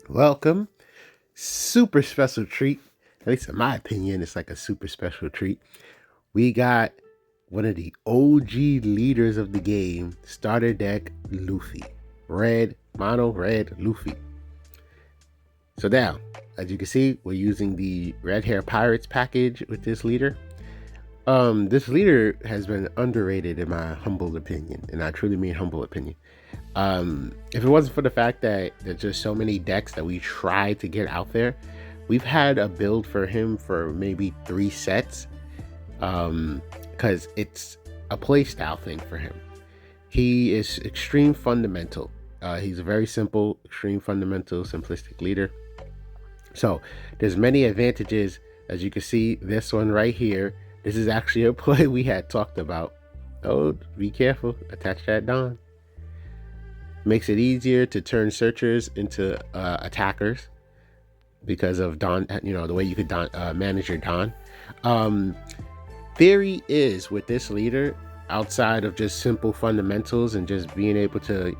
Welcome. Super special treat. At least in my opinion, it's like a super special treat. We got one of the OG leaders of the game, starter deck Luffy. Red, mono red Luffy. So now, as you can see, we're using the Red Hair Pirates package with this leader. This leader has been underrated in my humble opinion, and I truly mean humble opinion. If it wasn't for the fact that there's just so many decks that we try to get out there, we've had a build for him for maybe 3 sets, because it's a playstyle thing for him. He is extreme fundamental. He's a very simple, extreme fundamental, simplistic leader. So there's many advantages. As you can see, this one right here, this is actually a play we had talked about. Oh, be careful, attach that Dawn. Makes it easier to turn searchers into attackers because of Dawn, the way you could manage your Dawn. Theory is with this leader, outside of just simple fundamentals and just being able to,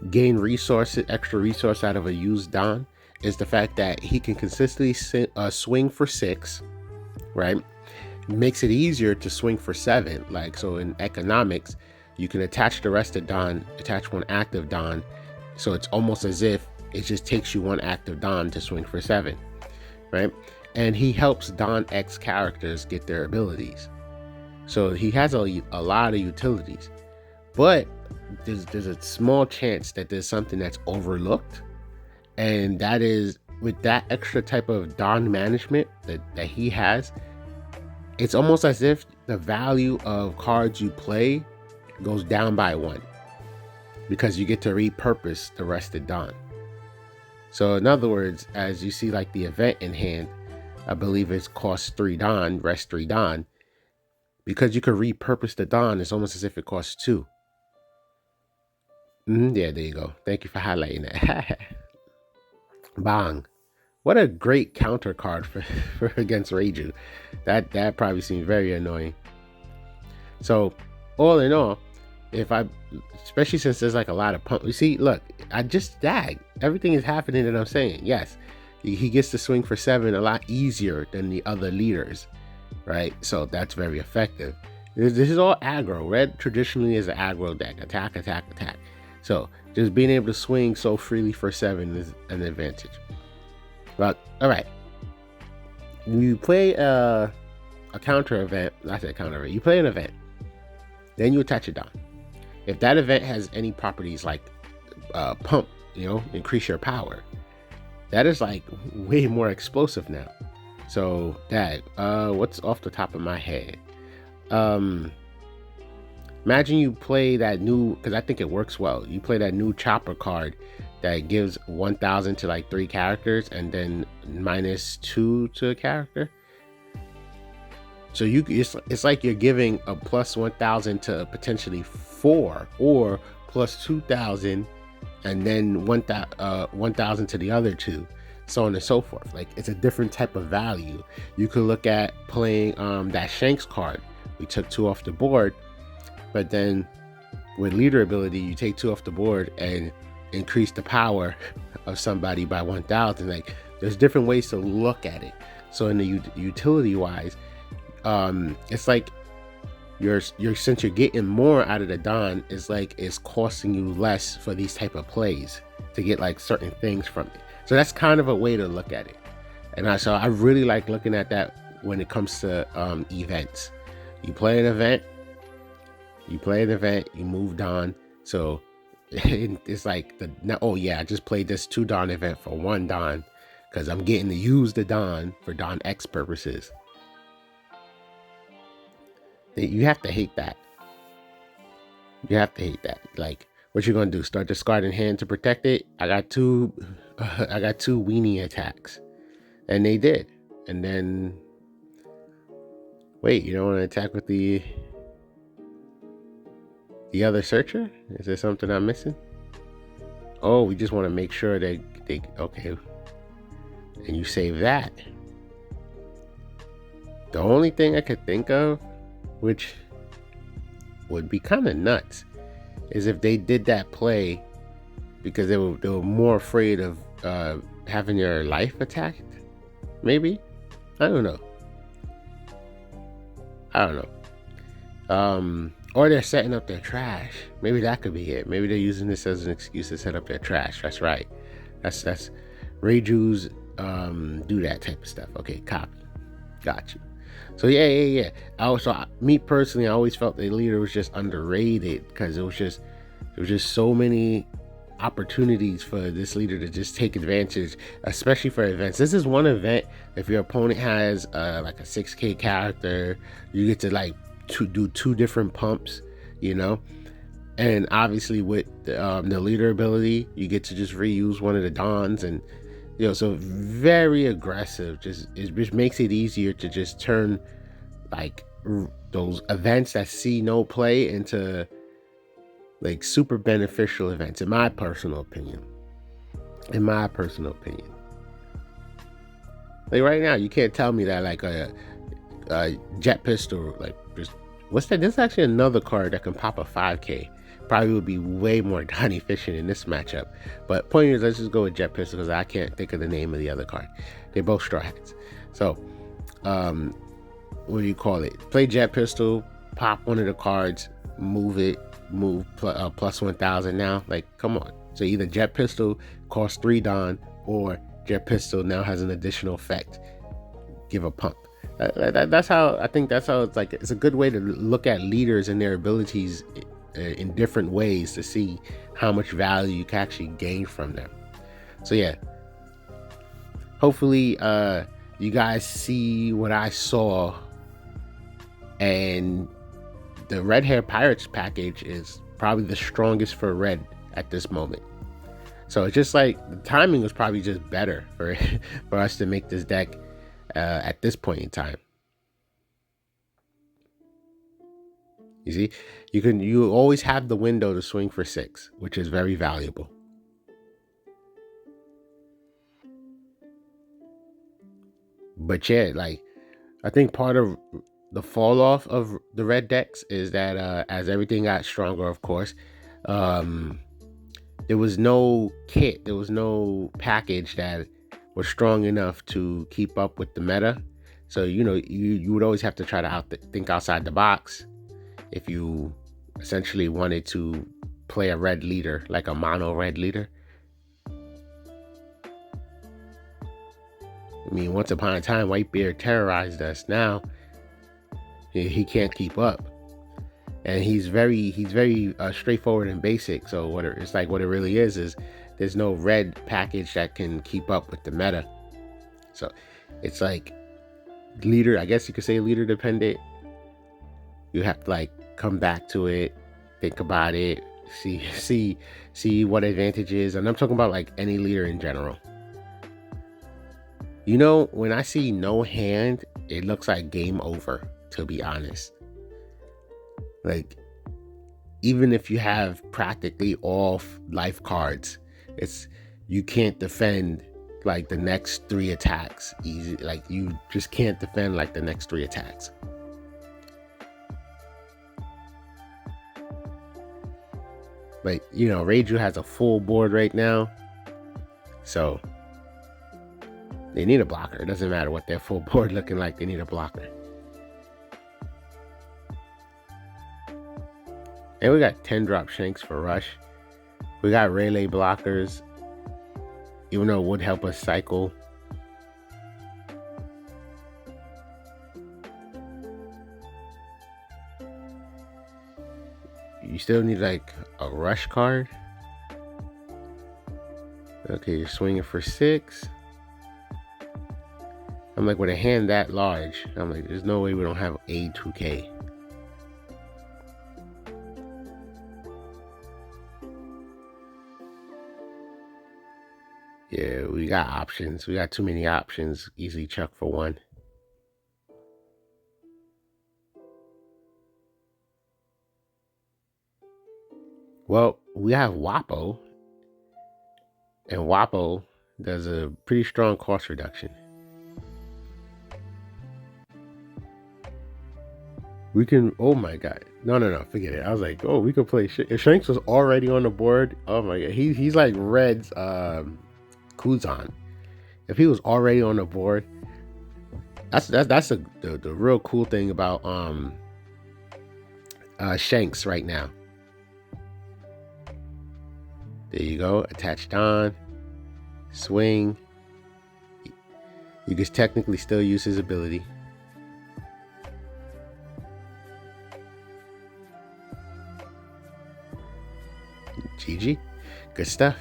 gain extra resource out of a used Dawn, is the fact that he can consistently swing for 6, right? Makes it easier to swing for 7. Like, so in economics, you can attach the rest of Dawn, attach 1 active Dawn. So it's almost as if it just takes you 1 active Dawn to swing for 7, right? And he helps Dawn X characters get their abilities. So he has a lot of utilities. But there's a small chance that there's something that's overlooked. And that is, with that extra type of Dawn management that he has, it's almost as if the value of cards you play goes down by 1, because you get to repurpose the rest of Dawn. So in other words, as you see, like the event in hand, I believe it's costs 3 Dawn, rest 3 Dawn. Because you could repurpose the Dawn, it's almost as if it costs 2. Yeah, there you go. Thank you for highlighting that. Bang. What a great counter card for against Reiju. That probably seems very annoying. So all in all, especially since there's like a lot of pump, you see, look, I just dag. Everything is happening that I'm saying. Yes, he gets to swing for 7 a lot easier than the other leaders, right? So that's very effective. This is all aggro. Red traditionally is an aggro deck. Attack, attack, attack. So just being able to swing so freely for 7 is an advantage. But all right, you play a counter event. I said counter event. You play an event, then you attach it Dawn. If that event has any properties like pump, increase your power, that is like way more explosive now. So that what's off the top of my head? Imagine you play that new, because I think it works well. You play that new chopper card that gives 1,000 to like 3 characters and then -2 to a character. So it's like you're giving a plus 1,000 to potentially 4, or plus 2,000 and then 1,000 to the other 2, so on and so forth. Like, it's a different type of value. You could look at playing that Shanks card. We took 2 off the board, but then with leader ability, you take 2 off the board and increase the power of somebody by 1,000. Like, there's different ways to look at it. So in the utility wise, it's like since you're getting more out of the Dawn, it's like it's costing you less for these type of plays to get like certain things from it. So that's kind of a way to look at it. And I really like looking at that when it comes to events. You play an event, you move Dawn. So it's like I just played this 2 Dawn event for 1 Dawn because I'm getting to use the Dawn for Dawn X purposes. You have to hate that. Like, what you gonna do? Start discarding hand to protect it? I got 2 weenie attacks, and they did. And then, wait, you don't want to attack with the other searcher? Is there something I'm missing? Oh, we just want to make sure they okay. And you save that. The only thing I could think of, which would be kind of nuts, is if they did that play because they were more afraid of having their life attacked. Maybe, I don't know. Or they're setting up their trash. Maybe that could be it. Maybe they're using this as an excuse to set up their trash. That's right. That's Reiju's do that type of stuff. Okay, copy. Got you. So yeah. Me personally, I always felt the leader was just underrated because there was just so many opportunities for this leader to just take advantage, especially for events. This is one event. If your opponent has like a 6K character, you get to like do 2 different pumps, and obviously with the leader ability, you get to just reuse one of the dons, and so very aggressive. It just makes it easier to just turn like those events that see no play into like super beneficial events, in my personal opinion. Like right now, you can't tell me that like a jet pistol, like just what's that? There's actually another card that can pop a 5K. Probably would be way more don efficient in this matchup. But point is, let's just go with jet pistol because I can't think of the name of the other card. They're both straw hats. So, what do you call it? Play jet pistol, pop one of the cards, move plus 1,000 now. Like, come on. So either jet pistol costs 3 don, or jet pistol now has an additional effect. Give a pump. That's how it's like. It's a good way to look at leaders and their abilities in different ways to see how much value you can actually gain from them. So yeah, hopefully you guys see what I saw, and the Red Hair Pirates package is probably the strongest for red at this moment. So it's just like the timing was probably just better for us to make this deck at this point in time. You see, you always have the window to swing for 6, which is very valuable. But yeah, like I think part of the fall off of the red decks is that as everything got stronger, of course, there was no kit, there was no package that was strong enough to keep up with the meta. So you would always have to try to think outside the box if you essentially wanted to play a red leader, like a mono red leader. I mean, once upon a time, Whitebeard terrorized us. Now he can't keep up, and he's very straightforward and basic. So what it really is there's no red package that can keep up with the meta. So it's like leader, I guess you could say leader dependent. You have to like come back to it, think about it, see what advantages, and I'm talking about like any leader in general. When I see no hand, it looks like game over, to be honest. Like, even if you have practically all life cards, you can't defend like the next 3 attacks easy. Like, you just can't defend like the next 3 attacks. Like, Reiju has a full board right now, so they need a blocker. It doesn't matter what their full board looking like, they need a blocker. And we got 10-drop Shanks for Rush. We got Rayleigh blockers, even though it would help us cycle. You still need like a rush card. Okay, you're swinging for 6. I'm like, with a hand that large, I'm like, there's no way we don't have a 2K. Yeah, we got options. We got too many options. Easily chuck for 1. Well, we have Wapo, and Wapo does a pretty strong cost reduction. We can. Oh my god. No, no, no. Forget it. I was like, oh, we could play. If Shanks was already on the board, oh my god, he's like Red's Kuzan. If he was already on the board, that's the real cool thing about Shanks right now. There you go. Attached on. Swing. You can technically still use his ability. GG. Good stuff.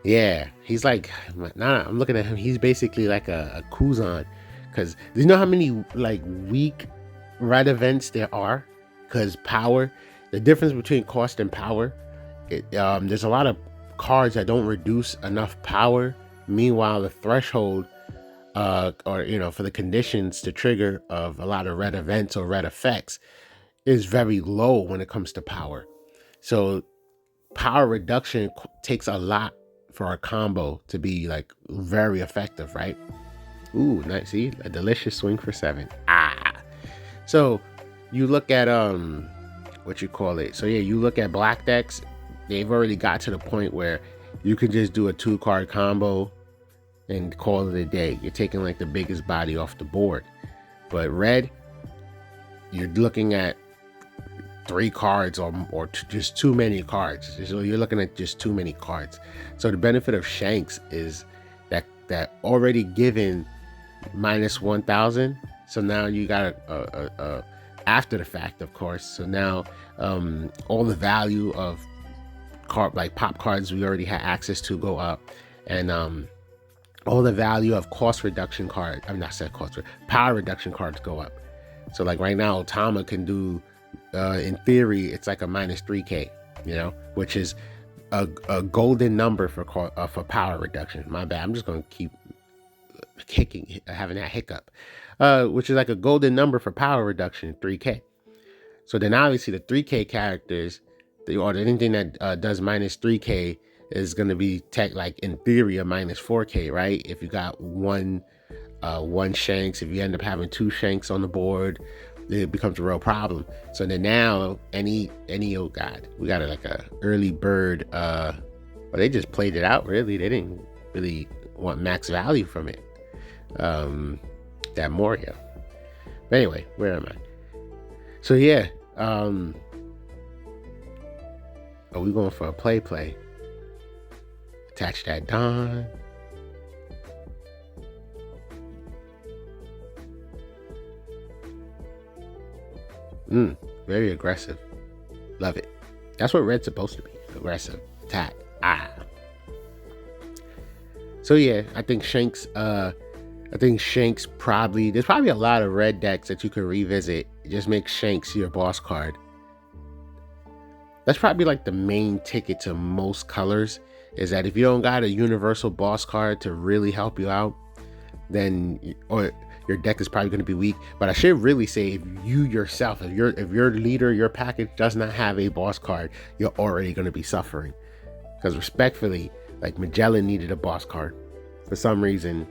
Yeah, he's like, nah, I'm looking at him. He's basically like a Kuzan. Because do you know how many like weak red events there are? Because power, the difference between cost and power, there's a lot of cards that don't reduce enough power. Meanwhile, the threshold, or for the conditions to trigger of a lot of red events or red effects is very low when it comes to power. So power reduction takes a lot for a combo to be like very effective, right? Ooh, nice. See, a delicious swing for 7. So you look at what you call it. So yeah, you look at black decks, they've already got to the point where you can just do a 2-card combo and call it a day. You're taking like the biggest body off the board. But red, you're looking at 3 cards or just too many cards. So you're looking at just too many cards. So the benefit of Shanks is that already given minus 1,000. So now you got a after the fact, of course. So now all the value of like pop cards we already had access to go up, and all the value of cost reduction cards. I'm not saying cost, power reduction cards go up. So like right now, Otama can do. In theory, it's like a minus 3K, which is a golden number for power reduction. My bad. I'm just going to keep having that hiccup, which is like a golden number for power reduction, 3K. So then obviously the 3K characters, or anything that does minus 3K is going to be like in theory a minus 4K, right? If you got one Shanks, if you end up having 2 Shanks on the board, it becomes a real problem. So then now any oh god, we got like a early bird. Well, they just played it out. Really, they didn't really want max value from it. That Moria. But anyway, where am I? So yeah, are we going for a play? Attach that Don. Very aggressive. Love it. That's what red's supposed to be. Aggressive. Attack. So yeah, I think Shanks probably, there's probably a lot of red decks that you could revisit. Just make Shanks your boss card. That's probably like the main ticket to most colors, is that if you don't got a universal boss card to really help you out, then your deck is probably going to be weak. But I should really say, if you yourself, if your leader, your package does not have a boss card, you're already going to be suffering. Because respectfully, like Magellan needed a boss card. For some reason,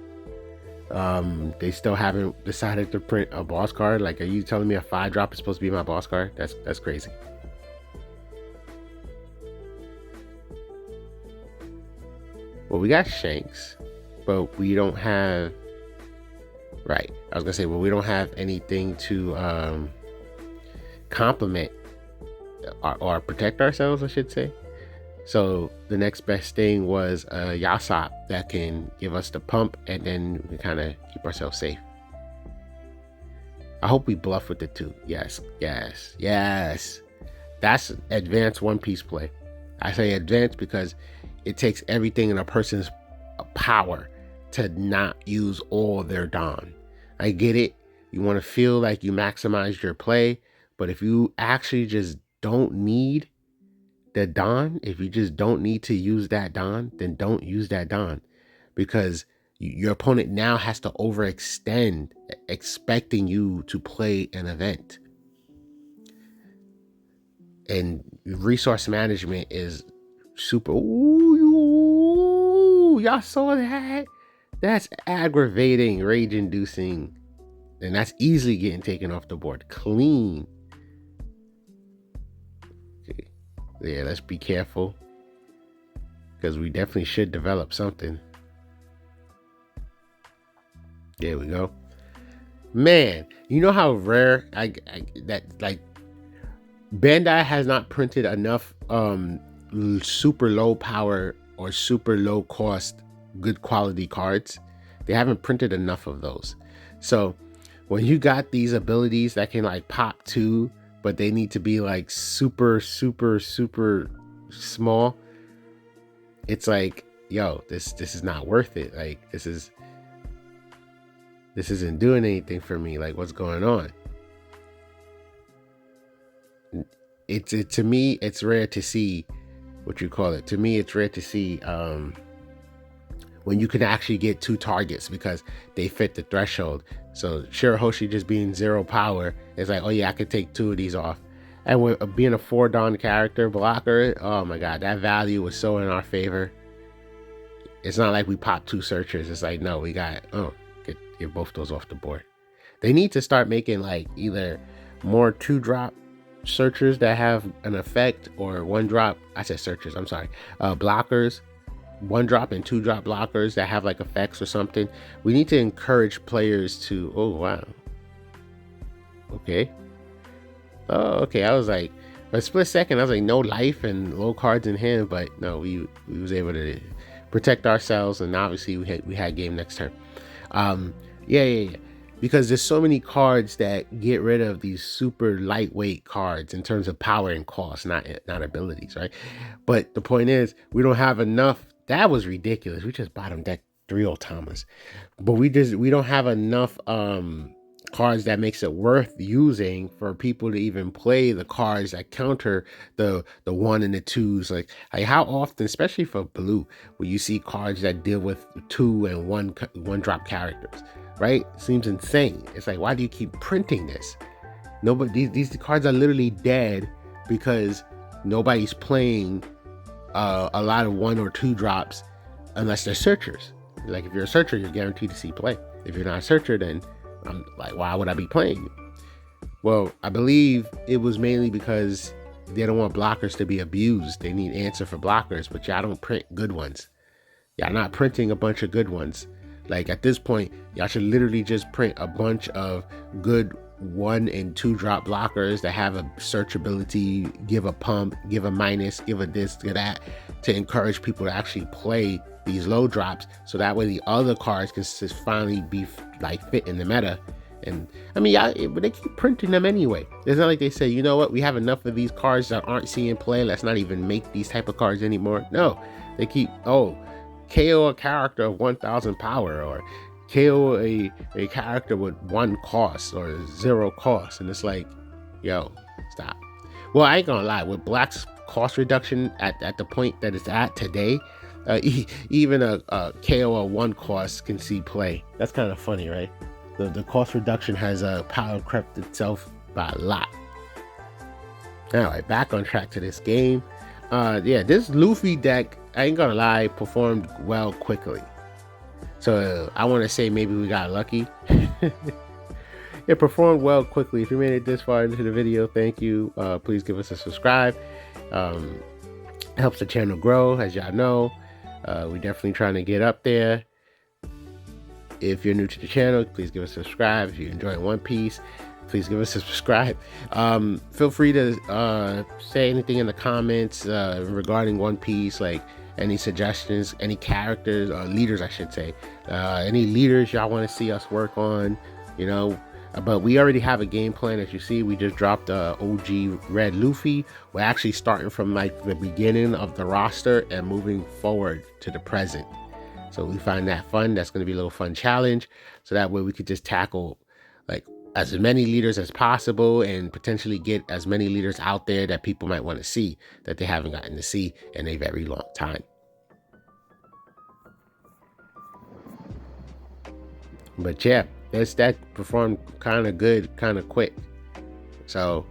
they still haven't decided to print a boss card. Like, are you telling me a 5-drop is supposed to be my boss card? That's crazy. Well, we got Shanks, but we don't have. Right. I was gonna say, well, we don't have anything to complement or protect ourselves, I should say. So the next best thing was Yasop that can give us the pump, and then we kind of keep ourselves safe. I hope we bluff with the 2. Yes. That's advanced One Piece play. I say advanced because it takes everything in a person's power to not use all their Don. I get it. You want to feel like you maximized your play, but if you actually just don't need the Don, if you just don't need to use that Don, then don't use that Don, because your opponent now has to overextend expecting you to play an event. And resource management is super. Ooh, y'all saw that? That's aggravating, rage-inducing. And that's easily getting taken off the board. Clean. Okay. Yeah, let's be careful, because we definitely should develop something. There we go. Man, you know how rare that like Bandai has not printed enough super low power or super low cost good quality cards. They haven't printed enough of those. So when you got these abilities that can like pop 2, but they need to be like super small, it's like, yo, this is not worth it. Like this isn't doing anything for me. Like, what's going on? To me, it's rare to see what you call it. To me, it's rare to see when you can actually get 2 targets because they fit the threshold. So Shirahoshi just being 0 power, it's like, oh yeah, I could take 2 of these off. And with being a 4-Dawn character blocker, oh my god, that value was so in our favor. It's not like we popped 2 searchers. It's like, no, we got, get both those off the board. They need to start making like either more 2-drop searchers that have an effect, or 1-drop, I said searchers, I'm sorry, blockers, 1-drop and 2-drop blockers that have like effects or something. We need to encourage players to, oh wow, okay, I was like, for a split second I was like, no life and low cards in hand, but no, we was able to protect ourselves, and obviously we had game next turn. Yeah, because there's so many cards that get rid of these super lightweight cards in terms of power and cost, not abilities, right? But the point is, we don't have enough. That was ridiculous. We just bottom deck 3 Otamas, but we don't have enough cards that makes it worth using for people to even play the cards that counter the 1 and the 2s. Like how often, especially for blue, will you see cards that deal with 2 and 1 drop characters, right? Seems insane. It's like, why do you keep printing this? Nobody, these cards are literally dead because nobody's playing a lot of 1 or 2 drops unless they're searchers. Like if you're a searcher, you're guaranteed to see play. If you're not a searcher, then I'm like, why would I be playing you? Well, I believe it was mainly because they don't want blockers to be abused. They need answer for blockers, but y'all don't print good ones. Y'all not printing a bunch of good ones. Like at this point, y'all should literally just print a bunch of good 1 and 2 drop blockers that have a search ability, give a pump, give a minus, give a this, give that, to encourage people to actually play these low drops, so that way the other cards can just finally be like fit in the meta. And I mean, yeah, but they keep printing them anyway. It's not like they say, you know what, we have enough of these cards that aren't seeing play, let's not even make these type of cards anymore. No, they keep, KO a character of 1000 power, or KO a character with 1 cost or 0 cost. And it's like, yo, stop. Well, I ain't gonna lie, with Black's cost reduction at the point that it's at today, even a KO at 1 cost can see play. That's kind of funny, right? The cost reduction has power crept itself by a lot. All right, back on track to this game. Yeah, this Luffy deck, I ain't gonna lie, performed well quickly. So I want to say maybe we got lucky. It performed well quickly. If you made it this far into the video, thank you. Please give us a subscribe. It helps the channel grow, as y'all know. We're definitely trying to get up there. If you're new to the channel, please give us a subscribe. If you enjoy One Piece, please give us a subscribe. Feel free to say anything in the comments regarding One Piece, like any suggestions, any characters, or leaders, I should say. Any leaders y'all want to see us work on, you know. But we already have a game plan. As you see, we just dropped OG Red Luffy. We're actually starting from like the beginning of the roster and moving forward to the present. So we find that fun. That's going to be a little fun challenge. So that way we could just tackle like as many leaders as possible and potentially get as many leaders out there that people might want to see that they haven't gotten to see in a very long time. But yeah, that performed kind of good, kind of quick. So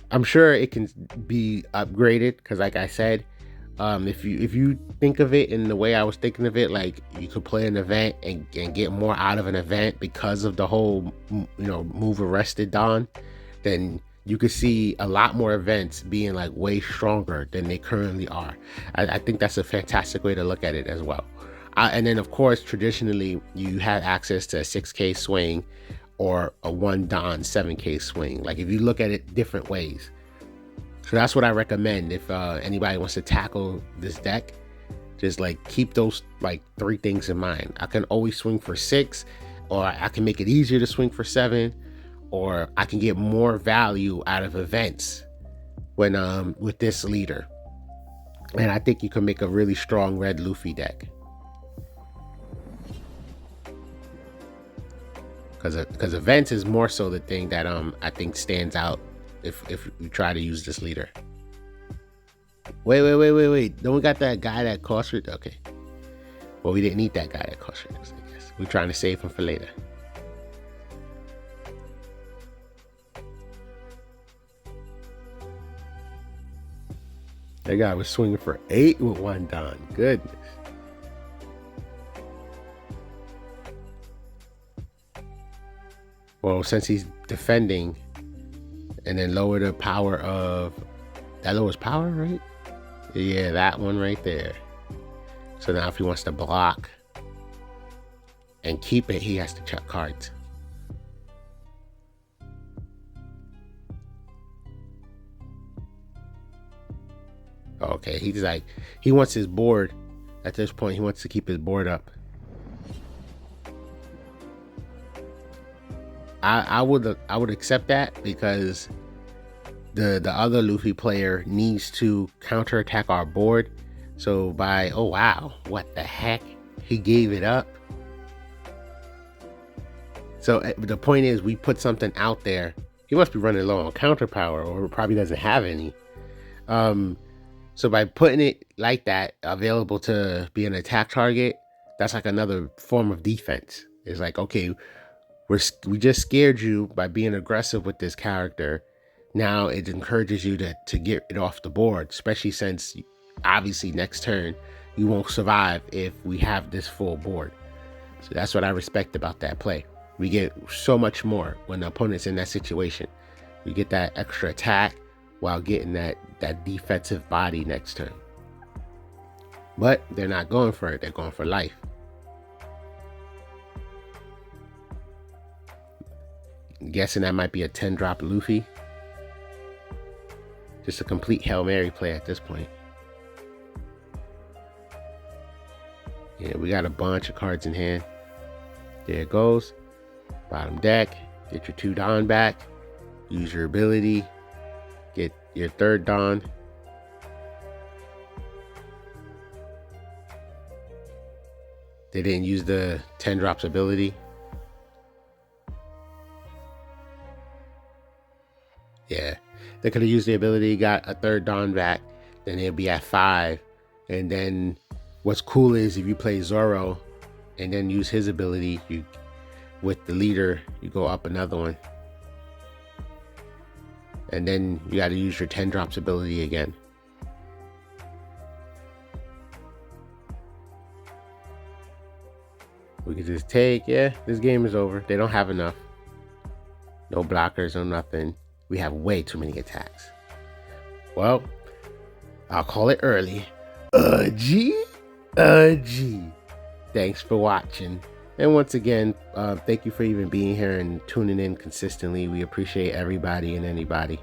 I'm sure it can be upgraded because like I said, If you think of it in the way I was thinking of it, like you could play an event and get more out of an event because of the whole move arrested Don, then you could see a lot more events being like way stronger than they currently are. I think that's a fantastic way to look at it as well. And then of course traditionally you have access to a 6K swing or a 1 Don 7K swing. Like if you look at it different ways. So that's what I recommend if anybody wants to tackle this deck. Just like keep those like 3 things in mind. I can always swing for 6, or I can make it easier to swing for 7, or I can get more value out of events when with this leader. And I think you can make a really strong red Luffy deck. Because events is more so the thing that I think stands out if you try to use this leader. Wait. Don't we got that guy that cost it? Okay. Well, we didn't need that guy that cost it, I guess. We're trying to save him for later. That guy was swinging for 8 with 1 Don. Goodness. Well, since he's defending and then lower the power of... That lowers power, right? Yeah, that one right there. So now if he wants to block and keep it, he has to check cards. Okay, he's like, he wants his board. At this point, he wants to keep his board up. I would accept that because the other Luffy player needs to counterattack our board. So by, oh wow, what the heck? He gave it up. So the point is, we put something out there. He must be running low on counter power, or probably doesn't have any. So by putting it like that, available to be an attack target, that's like another form of defense. It's like, okay, we just scared you by being aggressive with this character. Now it encourages you to get it off the board, especially since obviously next turn you won't survive if we have this full board. So that's what I respect about that play. We get so much more when the opponent's in that situation. We get that extra attack while getting that defensive body next turn. But they're not going for it, they're going for life. I'm guessing that might be a 10-drop Luffy. Just a complete Hail Mary play at this point. Yeah, we got a bunch of cards in hand. There it goes. Bottom deck. Get your 2 Don back. Use your ability. Get your 3rd Don. They didn't use the 10 drops ability. Yeah, they could have used the ability, got a 3rd Don back, then they'll be at 5. And then what's cool is if you play Zoro and then use his ability, you with the leader, you go up another one. And then you got to use your 10 drops ability again. We could just take, yeah, this game is over. They don't have enough. No blockers, no nothing. We have way too many attacks. Well, I'll call it early. G. Thanks for watching. And once again, thank you for even being here and tuning in consistently. We appreciate everybody and anybody.